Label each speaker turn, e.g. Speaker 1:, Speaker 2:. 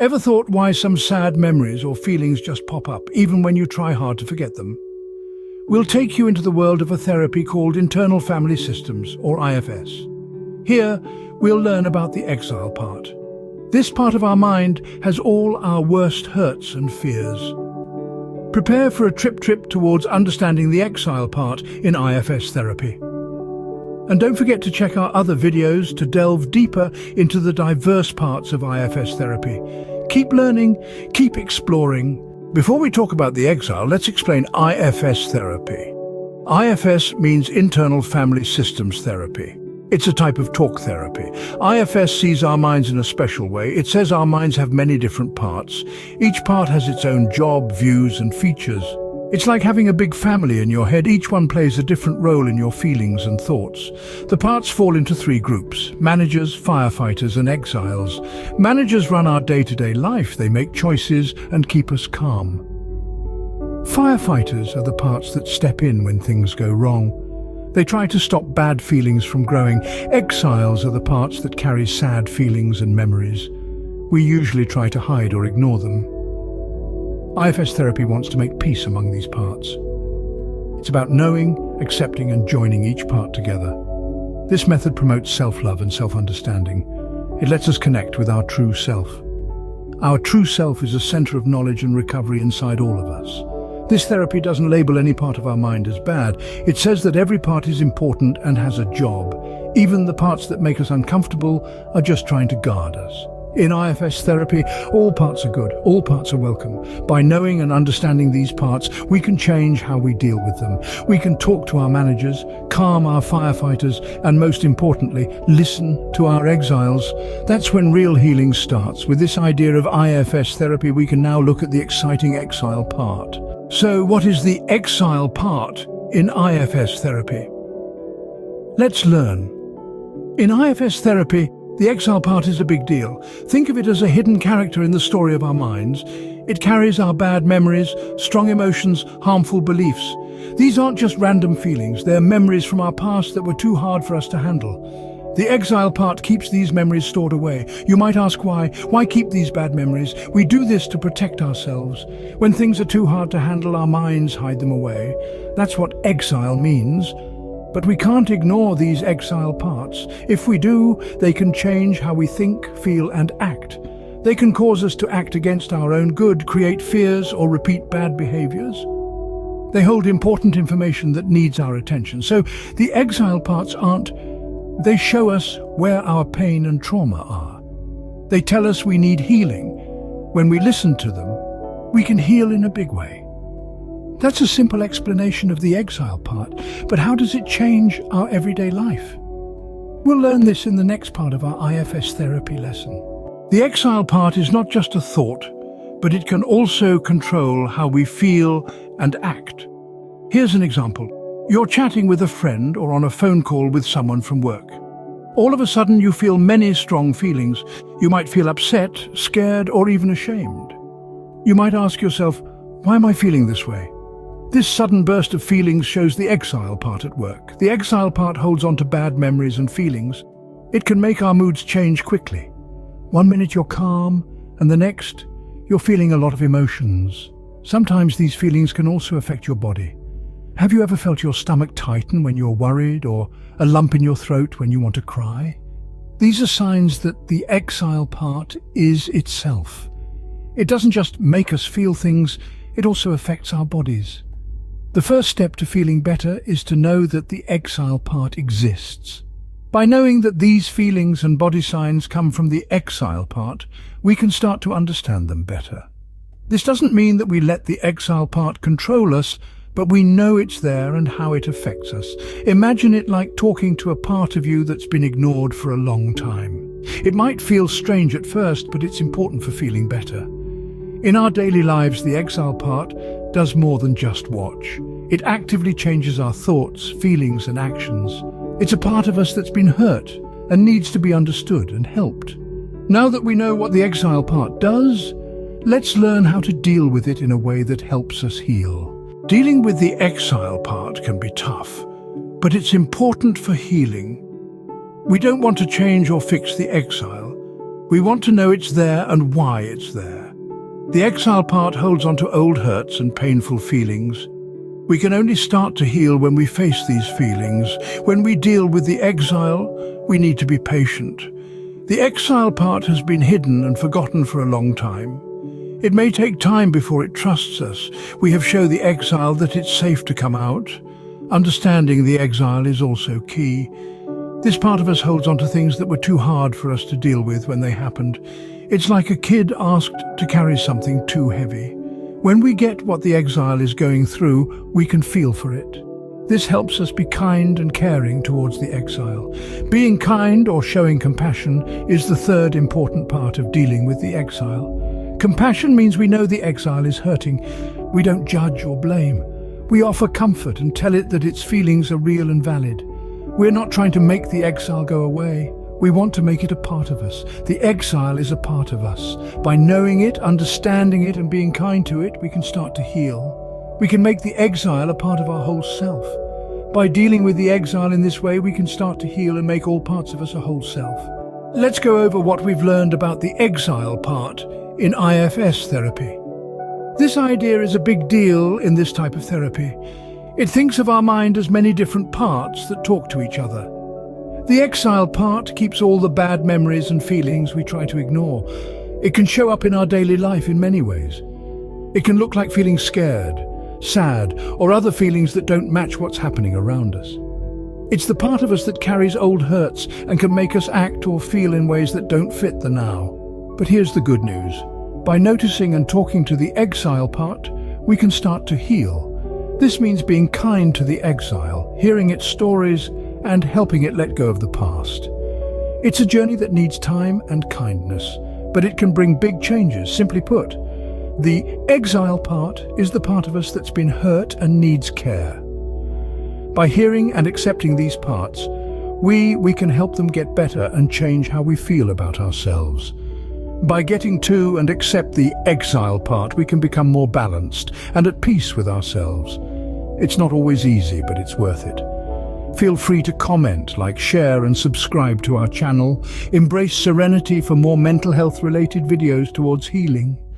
Speaker 1: Ever thought why some sad memories or feelings just pop up, even when you try hard to forget them? We'll take you into the world of a therapy called Internal Family Systems, or IFS. Here, we'll learn about the exile part. This part of our mind has all our worst hurts and fears. Prepare for a trip towards understanding the exile part in IFS therapy. And don't forget to check our other videos to delve deeper into the diverse parts of IFS therapy. Keep learning, keep exploring. Before we talk about the exile, let's explain IFS therapy. IFS means Internal Family Systems Therapy. It's a type of talk therapy. IFS sees our minds in a special way. It says our minds have many different parts. Each part has its own job, views, and features. It's like having a big family in your head. Each one plays a different role in your feelings and thoughts. The parts fall into three groups: managers, firefighters, and exiles. Managers run our day-to-day life. They make choices and keep us calm. Firefighters are the parts that step in when things go wrong. They try to stop bad feelings from growing. Exiles are the parts that carry sad feelings and memories. We usually try to hide or ignore them. IFS therapy wants to make peace among these parts. It's about knowing, accepting, and joining each part together. This method promotes self-love and self-understanding. It lets us connect with our true self. Our true self is a center of knowledge and recovery inside all of us. This therapy doesn't label any part of our mind as bad. It says that every part is important and has a job. Even the parts that make us uncomfortable are just trying to guard us. In IFS therapy, all parts are good, all parts are welcome. By knowing and understanding these parts, we can change how we deal with them. We can talk to our managers, calm our firefighters, and most importantly, listen to our exiles. That's when real healing starts. With this idea of IFS therapy, we can now look at the exciting exile part. So, what is the exile part in IFS therapy? Let's learn. In IFS therapy, the exile part is a big deal. Think of it as a hidden character in the story of our minds. It carries our bad memories, strong emotions, harmful beliefs. These aren't just random feelings, they're memories from our past that were too hard for us to handle. The exile part keeps these memories stored away. You might ask why. Why keep these bad memories? We do this to protect ourselves. When things are too hard to handle, our minds hide them away. That's what exile means. But we can't ignore these exile parts. If we do, they can change how we think, feel, and act. They can cause us to act against our own good, create fears, or repeat bad behaviors. They hold important information that needs our attention. So the exile parts they show us where our pain and trauma are. They tell us we need healing. When we listen to them, we can heal in a big way. That's a simple explanation of the exile part, but how does it change our everyday life? We'll learn this in the next part of our IFS therapy lesson. The exile part is not just a thought, but it can also control how we feel and act. Here's an example. You're chatting with a friend or on a phone call with someone from work. All of a sudden you feel many strong feelings. You might feel upset, scared, or even ashamed. You might ask yourself, why am I feeling this way? This sudden burst of feelings shows the exile part at work. The exile part holds on to bad memories and feelings. It can make our moods change quickly. One minute you're calm, and the next, you're feeling a lot of emotions. Sometimes these feelings can also affect your body. Have you ever felt your stomach tighten when you're worried, or a lump in your throat when you want to cry? These are signs that the exile part is itself. It doesn't just make us feel things, it also affects our bodies. The first step to feeling better is to know that the exile part exists. By knowing that these feelings and body signs come from the exile part, we can start to understand them better. This doesn't mean that we let the exile part control us, but we know it's there and how it affects us. Imagine it like talking to a part of you that's been ignored for a long time. It might feel strange at first, but it's important for feeling better. In our daily lives, the exile part does more than just watch. It actively changes our thoughts, feelings, and actions. It's a part of us that's been hurt and needs to be understood and helped. Now that we know what the exile part does, let's learn how to deal with it in a way that helps us heal. Dealing with the exile part can be tough, but it's important for healing. We don't want to change or fix the exile. We want to know it's there and why it's there. The exile part holds on to old hurts and painful feelings. We can only start to heal when we face these feelings. When we deal with the exile, we need to be patient. The exile part has been hidden and forgotten for a long time. It may take time before it trusts us. We have shown the exile that it's safe to come out. Understanding the exile is also key. This part of us holds on to things that were too hard for us to deal with when they happened. It's like a kid asked to carry something too heavy. When we get what the exile is going through, we can feel for it. This helps us be kind and caring towards the exile. Being kind or showing compassion is the third important part of dealing with the exile. Compassion means we know the exile is hurting. We don't judge or blame. We offer comfort and tell it that its feelings are real and valid. We're not trying to make the exile go away. We want to make it a part of us. The exile is a part of us. By knowing it, understanding it, and being kind to it, we can start to heal. We can make the exile a part of our whole self. By dealing with the exile in this way, we can start to heal and make all parts of us a whole self. Let's go over what we've learned about the exile part in IFS therapy. This idea is a big deal in this type of therapy. It thinks of our mind as many different parts that talk to each other. The exile part keeps all the bad memories and feelings we try to ignore. It can show up in our daily life in many ways. It can look like feeling scared, sad, or other feelings that don't match what's happening around us. It's the part of us that carries old hurts and can make us act or feel in ways that don't fit the now. But here's the good news. By noticing and talking to the exile part, we can start to heal. This means being kind to the exile, hearing its stories, and helping it let go of the past. It's a journey that needs time and kindness, but it can bring big changes. Simply put, the exile part is the part of us that's been hurt and needs care. By hearing and accepting these parts, we can help them get better and change how we feel about ourselves. By getting to and accept the exile part, we can become more balanced and at peace with ourselves. It's not always easy, but it's worth it. Feel free to comment, like, share and subscribe to our channel. Embrace serenity for more mental health related videos towards healing.